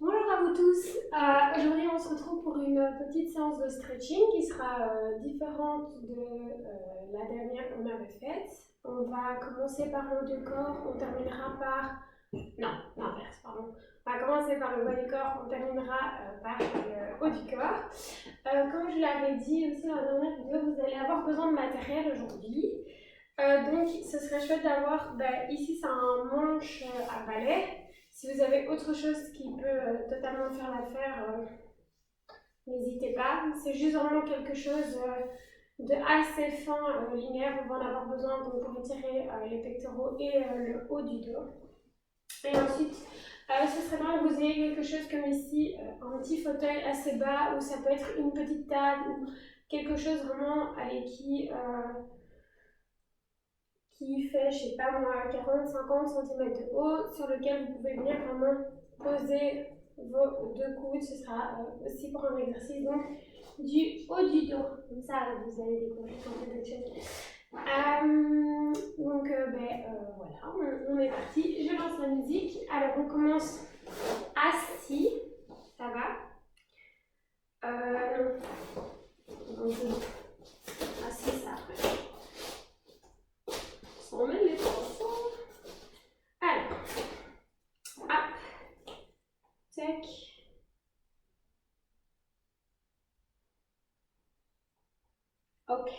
Bonjour à vous tous. Aujourd'hui, on se retrouve pour une petite séance de stretching qui sera différente de la dernière qu'on avait faite. On va commencer par le haut du corps, on terminera par... Non, l'inverse, pardon. On va commencer par le bas du corps, on terminera par le haut du corps. Comme je l'avais dit aussi dans la dernière vidéo, vous allez avoir besoin de matériel aujourd'hui. Donc, ce serait chouette d'avoir, ici c'est un manche à balai. Si vous avez autre chose qui peut totalement faire l'affaire, n'hésitez pas. C'est juste vraiment quelque chose de assez fin, linéaire. Vous va en avoir besoin donc, pour étirer les pectoraux et le haut du dos. Et ensuite, ce serait bien que vous ayez quelque chose comme ici, un petit fauteuil assez bas, ou ça peut être une petite table, ou quelque chose vraiment qui fait, je sais pas moi, 40-50 cm de haut, sur lequel vous pouvez venir vraiment poser vos deux coudes. Ce sera aussi pour un exercice donc du haut du dos. Comme ça, vous allez découvrir un peu d'autres choses. Voilà, on est parti. Je lance la musique. Alors, on commence assis. Ça va donc, assis, ça après. On met les poissons. Alors, hop, tac. Ok.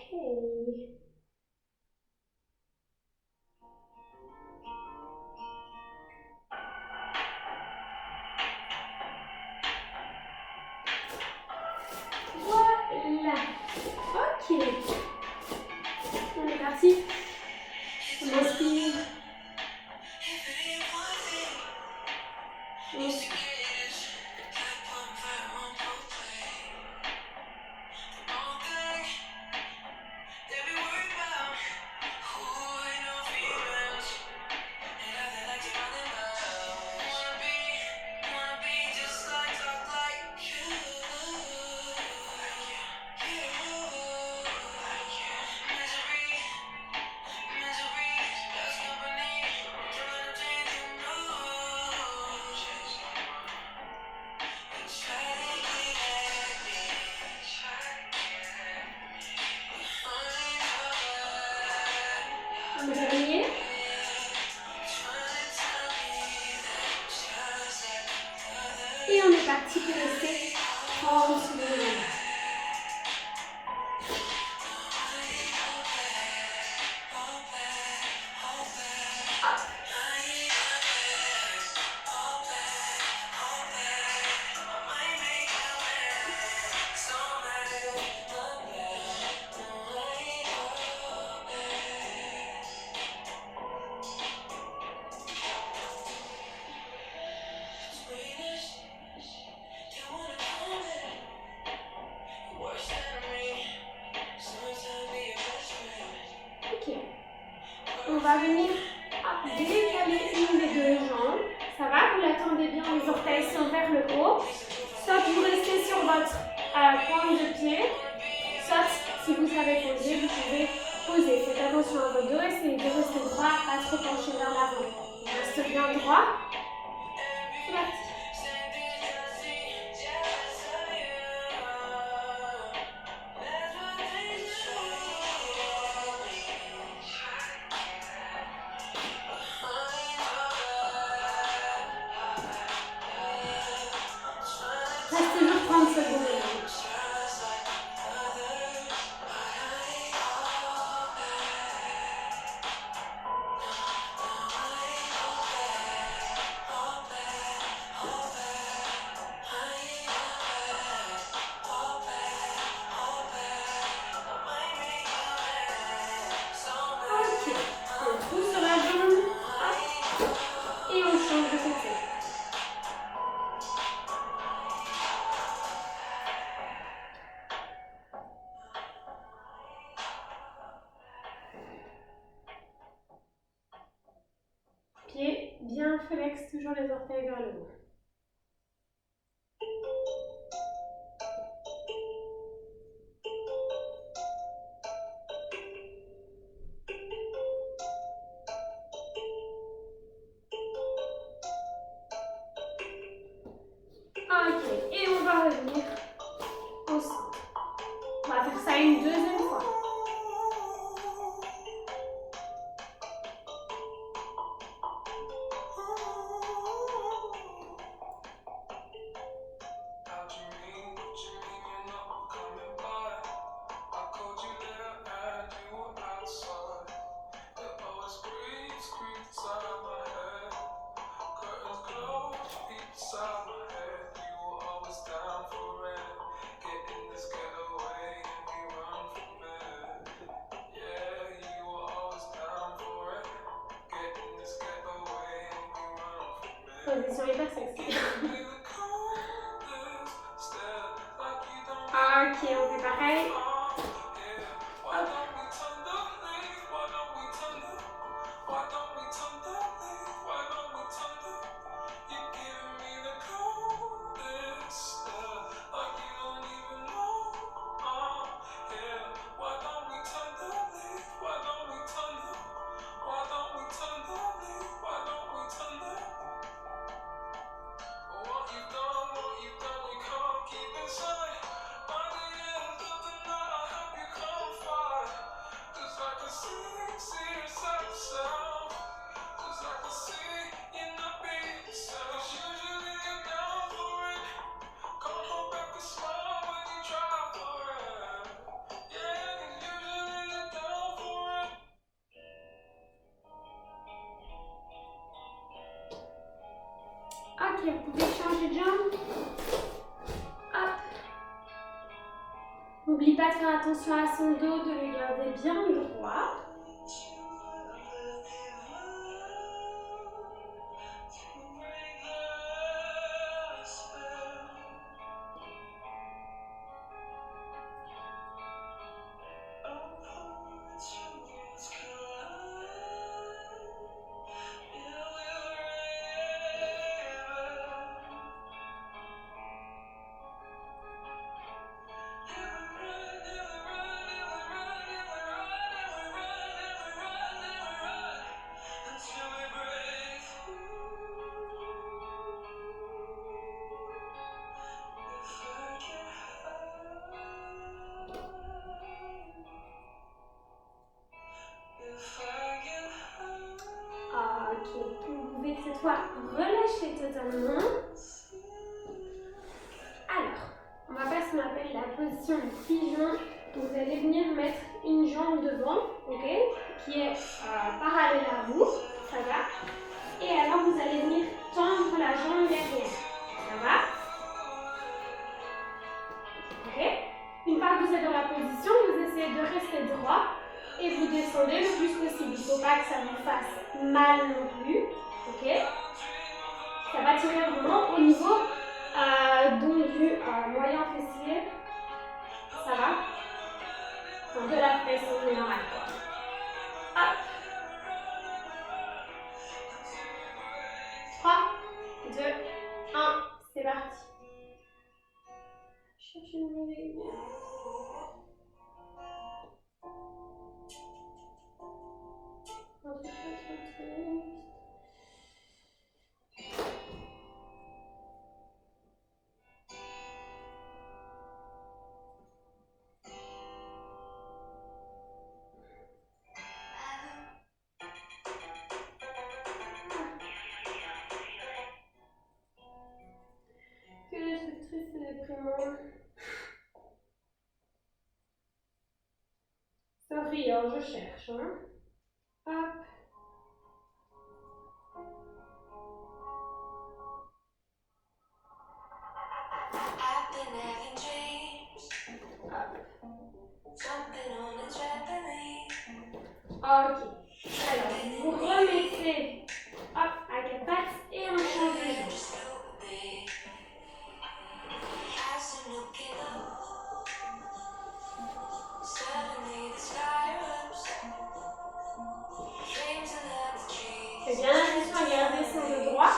Voilà. Ok. On est parti. On inspire. On expire. Un dernier. Et on est parti pour rester 30 secondes. Ok. On va venir décaler une des deux jambes. Ça va? Vous l'attendez bien, les orteils sont vers le haut. Soit vous restez sur votre pointe de pied, soit si vous savez poser, vous pouvez poser. Faites attention à votre dos, essayez de rester droit, pas trop penché vers l'avant. On reste bien droit. C'est parti. Reste toujours 30 secondes. Ok. On pousse sur la jambe. Hop. Et on change de côté. Pied bien flex, toujours les orteils vers le haut. Transition hyper sexy. Ok, on fait pareil. Hop. Ok, vous pouvez changer de jambe. Hop. N'oublie pas de faire attention à son dos, de le garder bien droit. Ok, vous pouvez cette fois relâcher totalement. Alors, on va faire ce qu'on appelle la position du pigeon. Donc, vous allez venir mettre une jambe devant, ok, qui est parallèle à vous, ça va. Et alors, vous allez venir tendre la jambe derrière, ça va. Ok. Une fois que vous êtes dans la position, vous essayez de rester droit et vous descendez le plus possible. Il ne faut pas que ça vous fasse mal non plus, ok. Ça va tirer vraiment au niveau donc du moyen fessier, ça va, enfin, de la fesse en général. Hop. 3, 2, 1, c'est parti. Je cherche une musique. Que des trucs tristes et déprimants. Sorry, hein, je cherche. Hein. Hop. Ok. Alors, vous remettez hop, à quatre pattes et on change de jambe. Faites bien attention à garder son dos droit.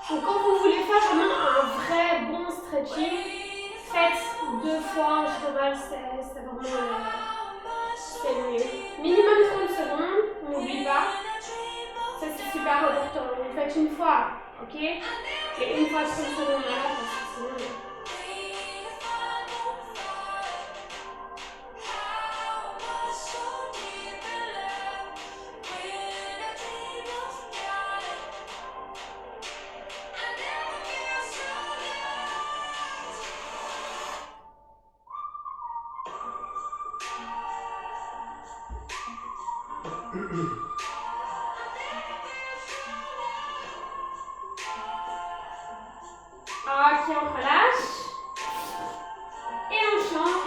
Donc quand vous voulez faire vraiment un vrai bon stretching, faites 2 fois en général, c'est vraiment c'est le mieux. Minimum 30 secondes, n'oublie pas. Ça c'est super important. Vous faites une fois, ok? Et une fois 30 secondes là, parce que sinon. Ok, on relâche. Et on change.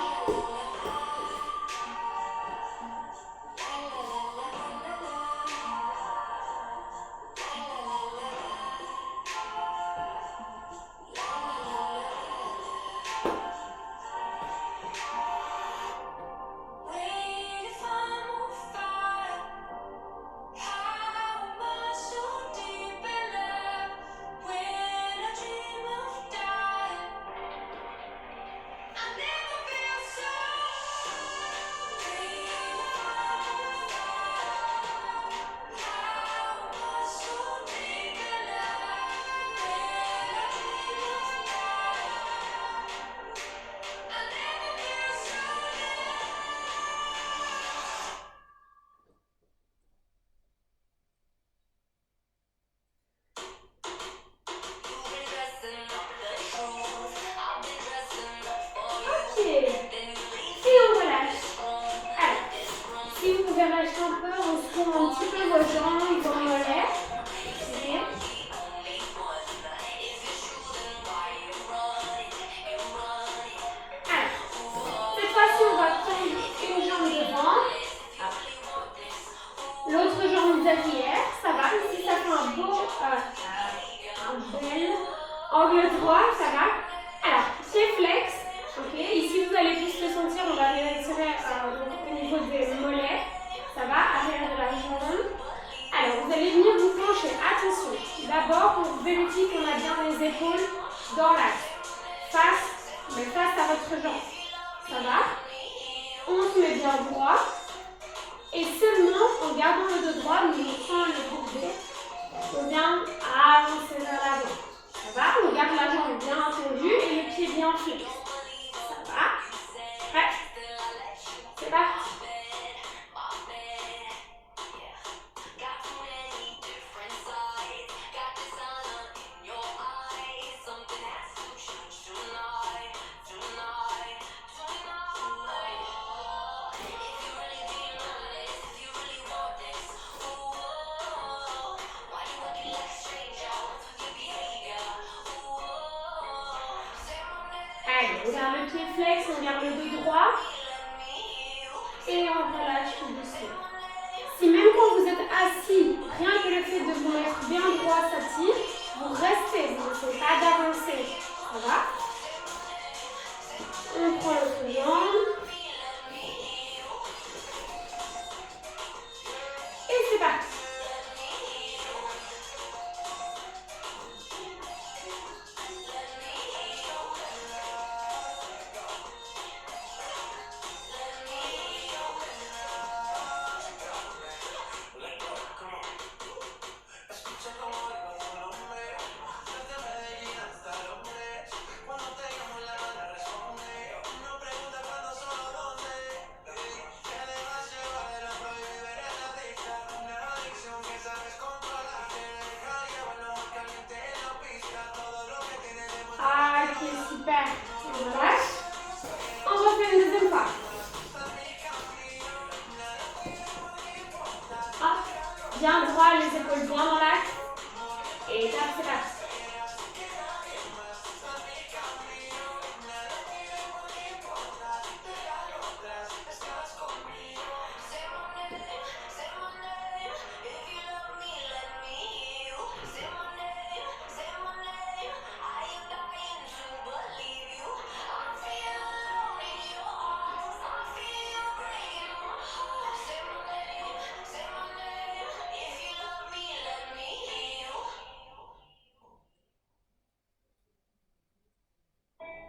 Ok. Et on relâche. Alors, si vous pouvez relâcher un peu, on secoue un petit peu vos jambes, vos mollets. Ok. Alors, cette fois-ci, on va prendre une jambe devant, l'autre jambe derrière. Ça va. Ici, ça fait un beau, un bel angle droit. Ça va. Alors, pied flex. Ok. Ici, vous allez plus le sentir. On va retirer au niveau des mollets. Ça va. Arrière de la jambe. Alors, vous allez venir vous pencher. Attention. D'abord, on vérifie qu'on a bien les épaules dans l'axe. Mais face à votre jambe. Ça va. On se met bien droit. Et seulement en gardant le dos droit, nous montrons le bourbier. On vient avancer vers l'avant. Ça va. On garde la jambe bien tendue et le pied bien flex. Ça va. Prêt. C'est parti. Allez, on garde le pied flex, on garde le dos droit. Et on relâche tout doucement. Si même quand vous êtes assis, rien que le fait de vous mettre bien droit, ça tire, vous restez, vous n'essayez pas d'avancer. Ça va? On prend l'autre jambe. Et c'est parti. Ah, ok, super. On relâche. On refait une deuxième fois. Hop. Bien droit, les épaules bien dans l'axe. Et tape, c'est parti.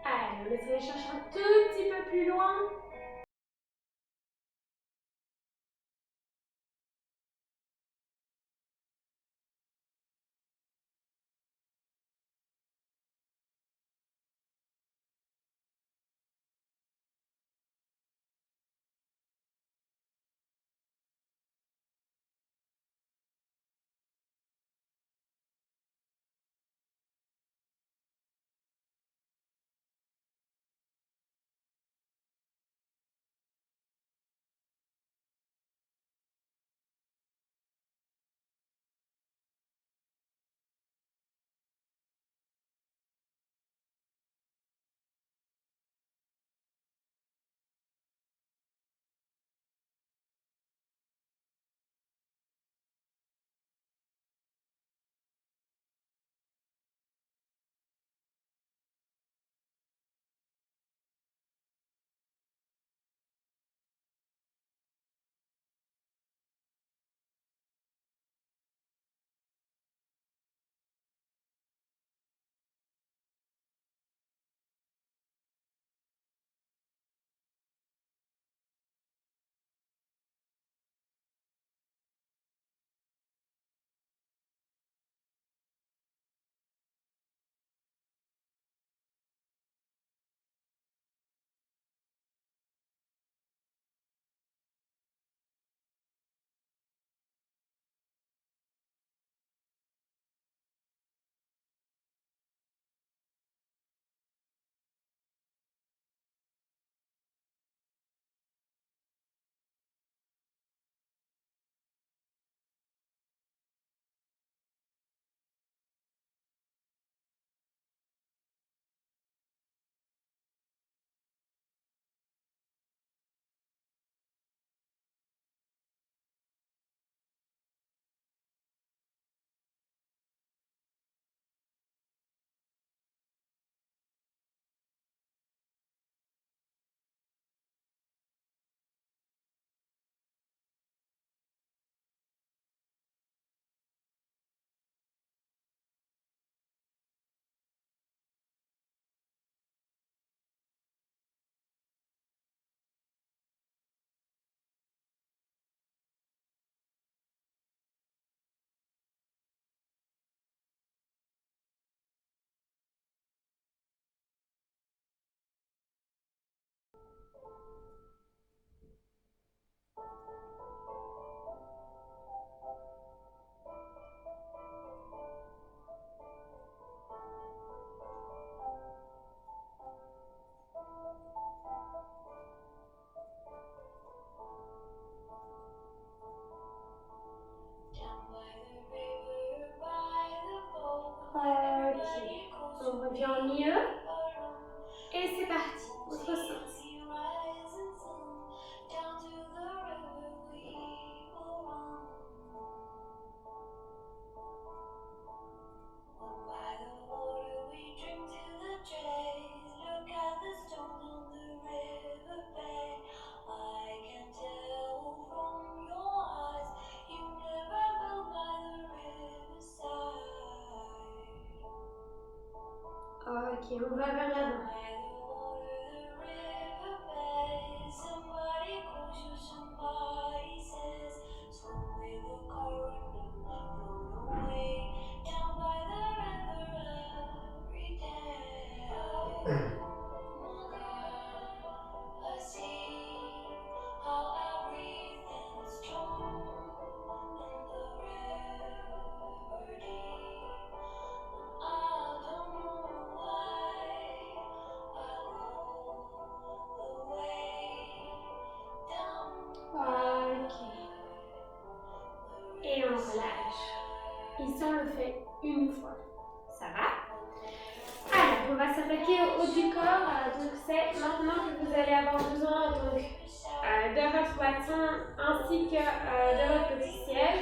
Allez, on essaie de chercher un tout petit peu plus loin. on va vers l'avant. Et on relâche. Ici, on le fait une fois. Ça va? Alors, on va s'attaquer au haut du corps. Donc, c'est maintenant que vous allez avoir besoin donc, de votre bâton ainsi que de votre petit siège.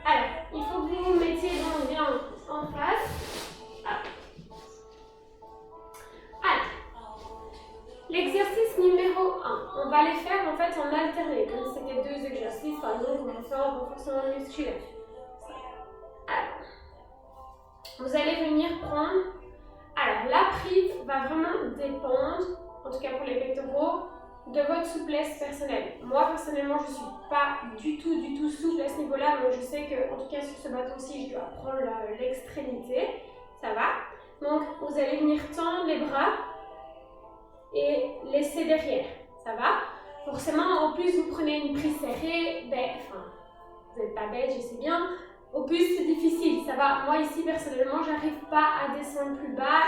Alors, il faut que vous vous mettiez donc bien en face. Alors, l'exercice numéro 1, on va les faire en fait en alterné, comme si c'était deux exercices, par exemple, on va faire en renforcement musculaire. Alors, vous allez venir prendre. Alors, la prise va vraiment dépendre, en tout cas pour les pectoraux, de votre souplesse personnelle. Moi, personnellement, je ne suis pas du tout souple à ce niveau-là, donc je sais que, en tout cas sur ce bâton-ci, je dois prendre l'extrémité. Ça va? Donc, vous allez venir tendre les bras et laisser derrière. Ça va? Forcément, en plus, vous prenez une prise serrée, vous n'êtes pas bête, je sais bien. Au plus, c'est difficile, ça va. Moi, ici, personnellement, j'arrive pas à descendre plus bas.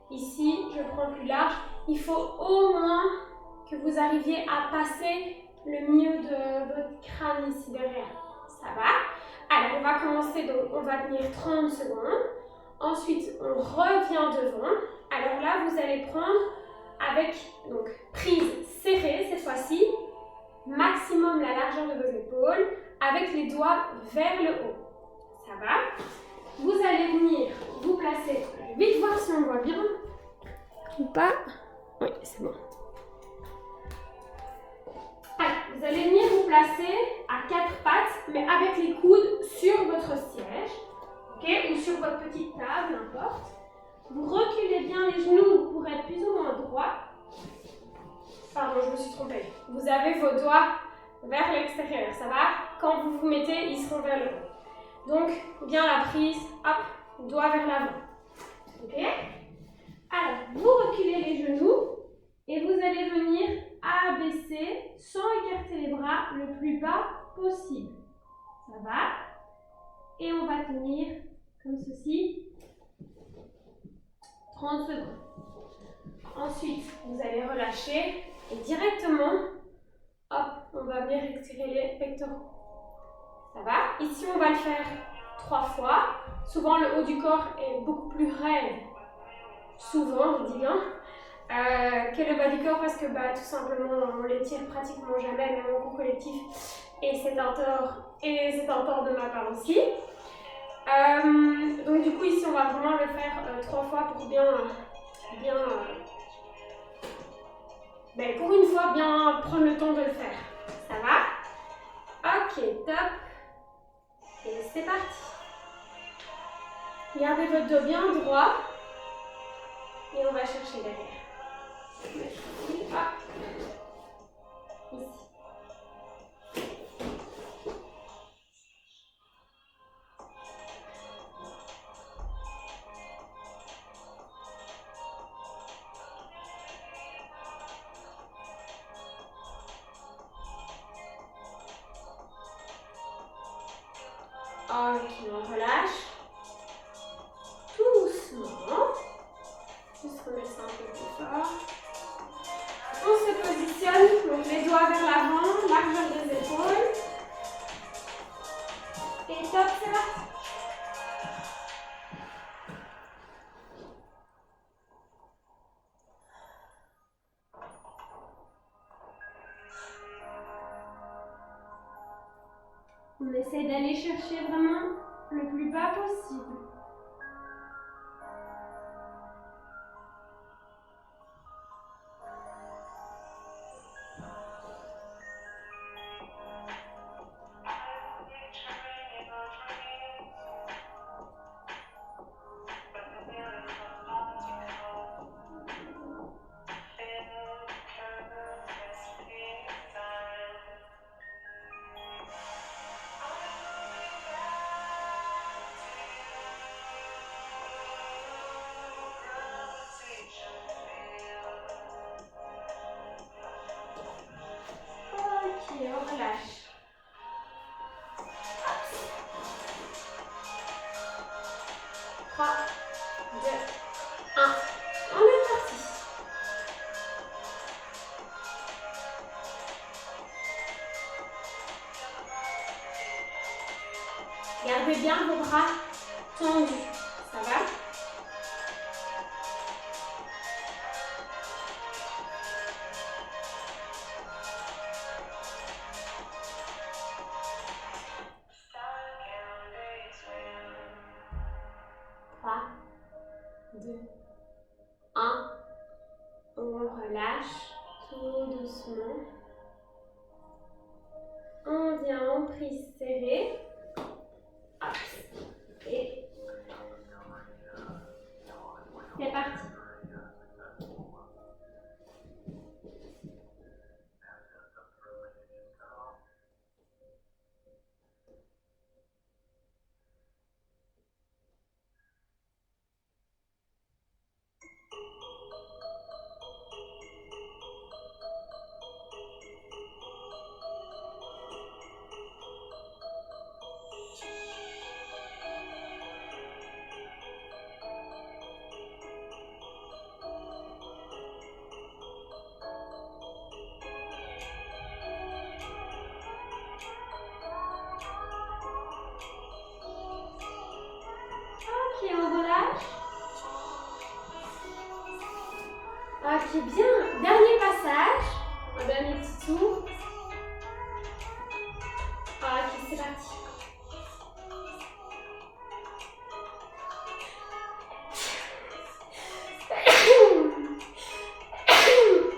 Ici, je prends plus large. Il faut au moins que vous arriviez à passer le milieu de votre crâne ici derrière. Ça va? Alors, on va commencer, donc on va tenir 30 secondes. Ensuite, on revient devant. Alors là, vous allez prendre avec donc prise serrée cette fois-ci, maximum la largeur de vos épaules, avec les doigts vers le haut. Ça va? Vous allez venir vous placer. Je vais vite voir si on voit bien ou pas. Oui, c'est bon. Alors, vous allez venir vous placer à quatre pattes, mais avec les coudes sur votre siège, ok, ou sur votre petite table, n'importe. Vous reculez bien les genoux pour être plus ou moins droit. Pardon, je me suis trompée. Vous avez vos doigts vers l'extérieur, ça va? Quand vous vous mettez, ils seront vers le haut. Donc, bien la prise, hop, doigt vers l'avant. Ok? Alors, vous reculez les genoux et vous allez venir abaisser sans écarter les bras le plus bas possible. Ça va? Et on va tenir comme ceci 30 secondes. Ensuite, vous allez relâcher et directement, hop, on va venir étirer les pectoraux. Ça va? Ici, on va le faire 3 fois. Souvent, le haut du corps est beaucoup plus raide, souvent, je dis bien, que le bas du corps parce que tout simplement, on les tire pratiquement jamais, même en cours collectif. Et c'est un tort de ma part aussi. Donc du coup, ici, on va vraiment le faire 3 fois pour pour une fois, bien prendre le temps de le faire. Ça va? Ok, top. Et c'est parti. Gardez votre dos bien droit. Et on va chercher derrière. Hop. Ici. Ok, on relâche. Doucement. Juste remettre ça un peu plus fort. On se positionne, donc les doigts vers l'avant, largeur des épaules. Et top, c'est parti. On essaie d'aller chercher vraiment le plus bas possible. et on relâche. 3, 2, 1. On est parti. Gardez bien vos bras tendus. Ça va? Trois, 2, 1. On relâche tout doucement. On vient en prise serrée. Hop. Et c'est parti. Ok, on relâche. Ok, bien. Dernier passage. Un dernier petit tour. Ok, c'est parti.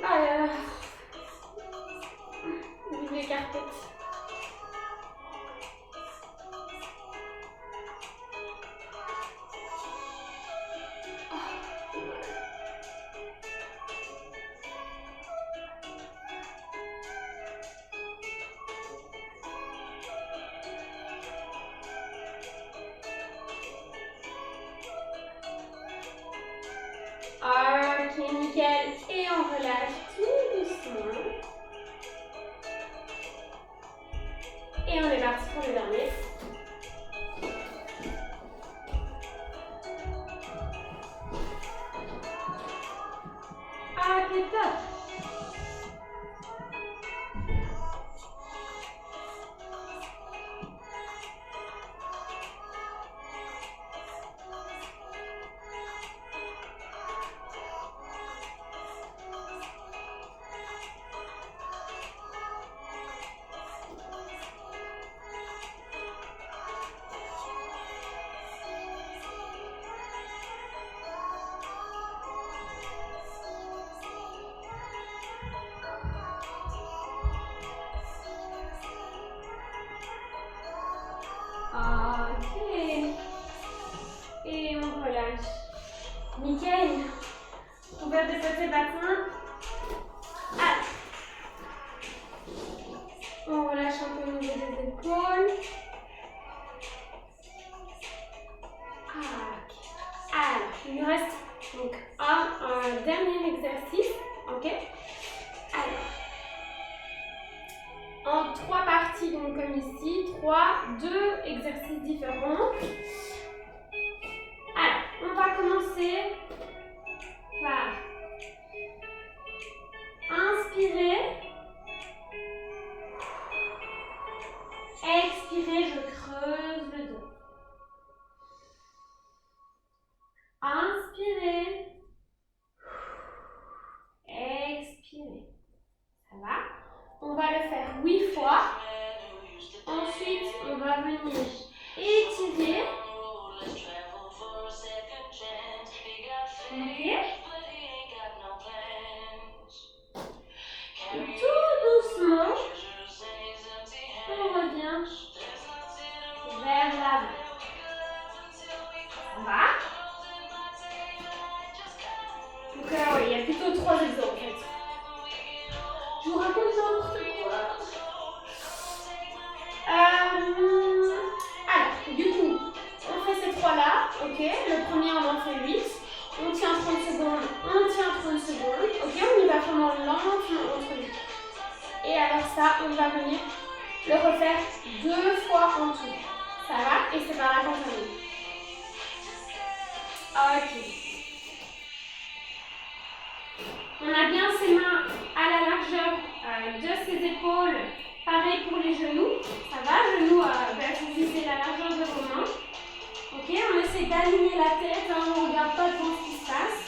Ah là là. Vive les carpettes. Ok, nickel. Et on relâche tout doucement. Et on est parti pour le dernier. Ok, top. Ok. Et on relâche. Nickel. Ouvert de côté bassin. Ah. On relâche un peu au niveau des épaules. Alors, il nous reste donc un dernier exercice. Ok. Alors, en 3 parties, donc comme ici, 2 exercices différents. Alors, on va commencer par inspirer. Expirez, je creuse le dos. Inspirez. Expirez. Ça va? On va le faire 8 fois. Ensuite, on va venir étirer. Ok. Et tout doucement, on revient vers l'avant. Ça va? Donc oui, il y a plutôt 3 exemples en fait. Je vous raconte n'importe quoi. Alors, du coup, ça, on va venir le refaire 2 fois en tout. Ça va? Et c'est par la compagnie. Ok. On a bien ses mains à la largeur de ses épaules. Pareil pour les genoux. Ça va? Genoux, vous visez la largeur de vos mains. Ok, on essaie d'aligner la tête. Hein, on ne regarde pas devant ce qui se passe.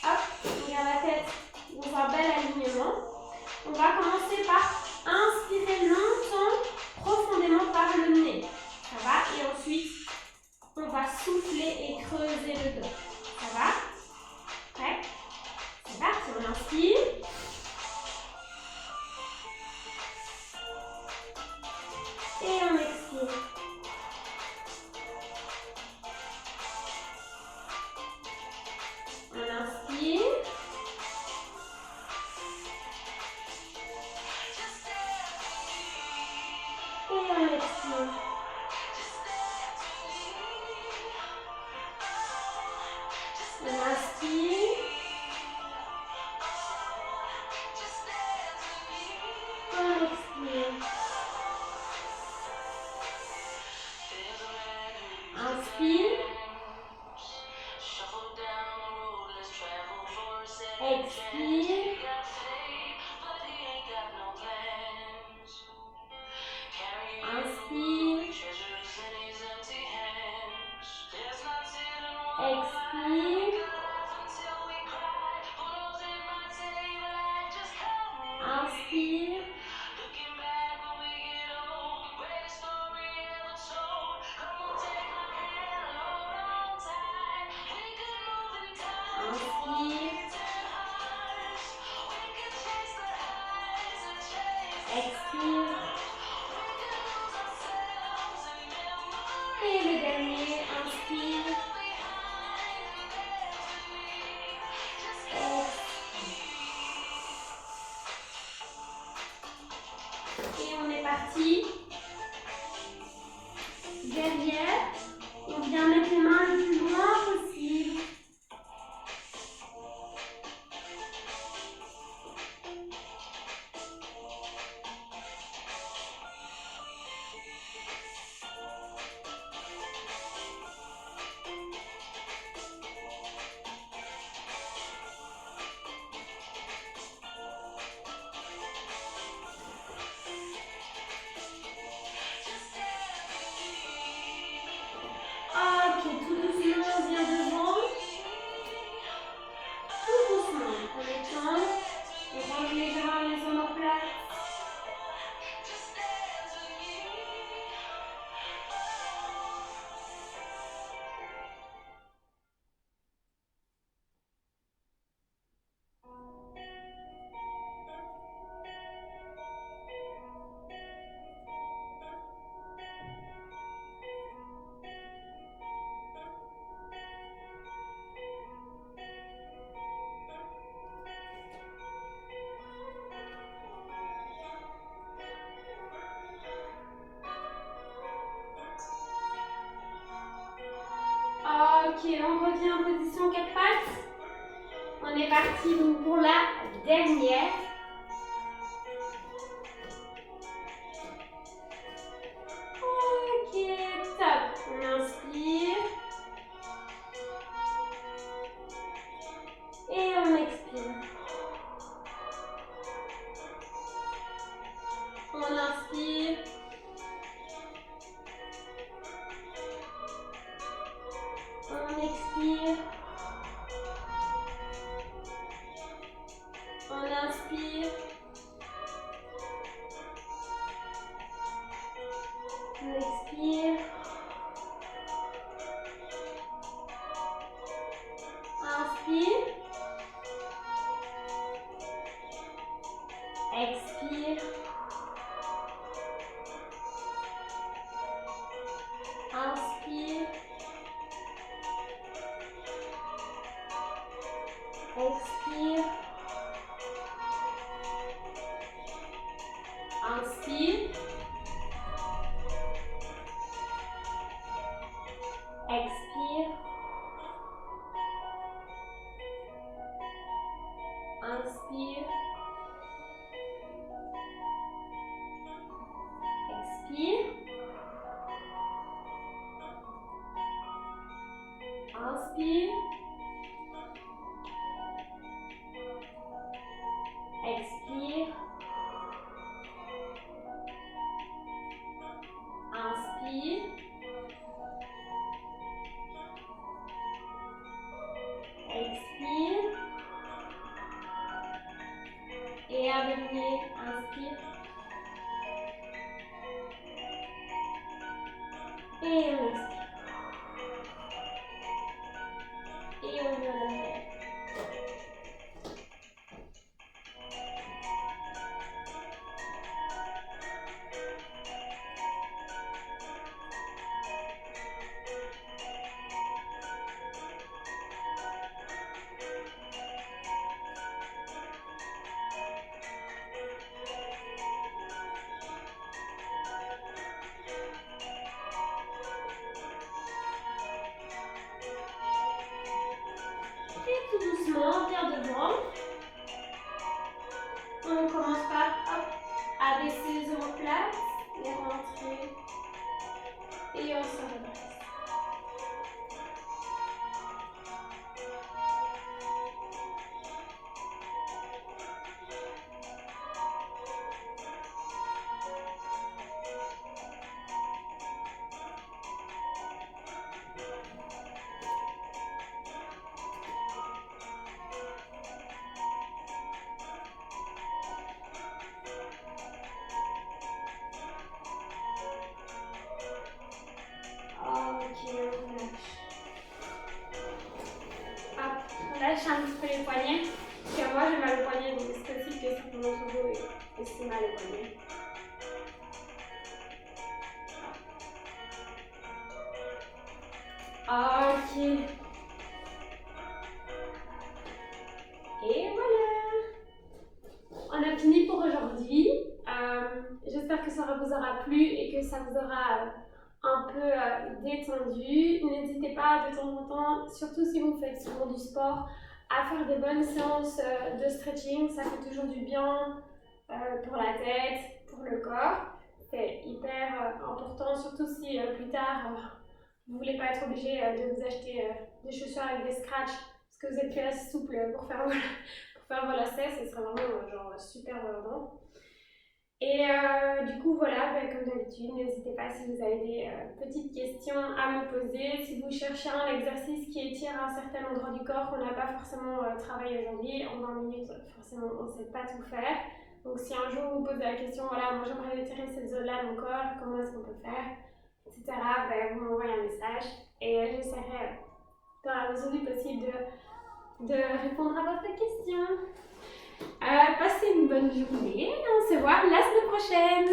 Hop, on regarde la tête dans un bel alignement. On va commencer par inspirer longtemps, profondément par le nez. Ça va? Et ensuite, on va souffler et creuser le dos. Ça va? Prêt? C'est parti, on inspire. Et on expire. On inspire. Et on expire. On inspire. On expire. Inspire. Expire. Inspire. Expire. Inspire. Expire. Et le dernier, inspire. Et on est parti. Derrière, on vient mettre les mains le plus loin possible. Ok, tout doucement, on vient devant. Tout doucement, on étend. On range légèrement les omoplates. Ok, on revient en position 4 pattes. On est parti pour la dernière. Ok, top. On inspire. Et on expire. On inspire. On expire. On inspire. On expire. Inspire. Expire. Inspire. Expire. Inspire. Expire. Inspire. Et un dernier, inspire. Et on expire. Et on y va derrière. Et tout doucement, bien devant. On commence par abaisser les omoplates et rentrer. Et on se redresse. Ok, on lâche. Hop, on lâche un petit peu les poignets. Parce que moi j'ai mal au poignet, donc c'est possible que certains d'entre vous aient aussi mal au poignet. Ok. Et voilà. On a fini pour aujourd'hui. J'espère que ça vous aura plu et que ça vous aura un peu détendu. N'hésitez pas de temps en temps, surtout si vous faites souvent du sport, à faire des bonnes séances de stretching. Ça fait toujours du bien pour la tête, pour le corps. C'est hyper important, surtout si plus tard vous ne voulez pas être obligé de vous acheter des chaussures avec des scratchs parce que vous êtes plus assez souple pour faire vos lacets. Ce serait vraiment genre super bon. Et du coup, voilà, comme d'habitude, n'hésitez pas si vous avez des petites questions à me poser. Si vous cherchez un exercice qui étire un certain endroit du corps qu'on n'a pas forcément travaillé aujourd'hui, en 20 minutes, forcément, on ne sait pas tout faire. Donc si un jour vous posez la question, voilà, moi j'aimerais étirer cette zone-là de mon corps, comment est-ce qu'on peut faire, etc., vous m'envoyez un message et j'essaierai dans la mesure du possible de répondre à votre question. Passez une bonne journée et on se voit la semaine prochaine.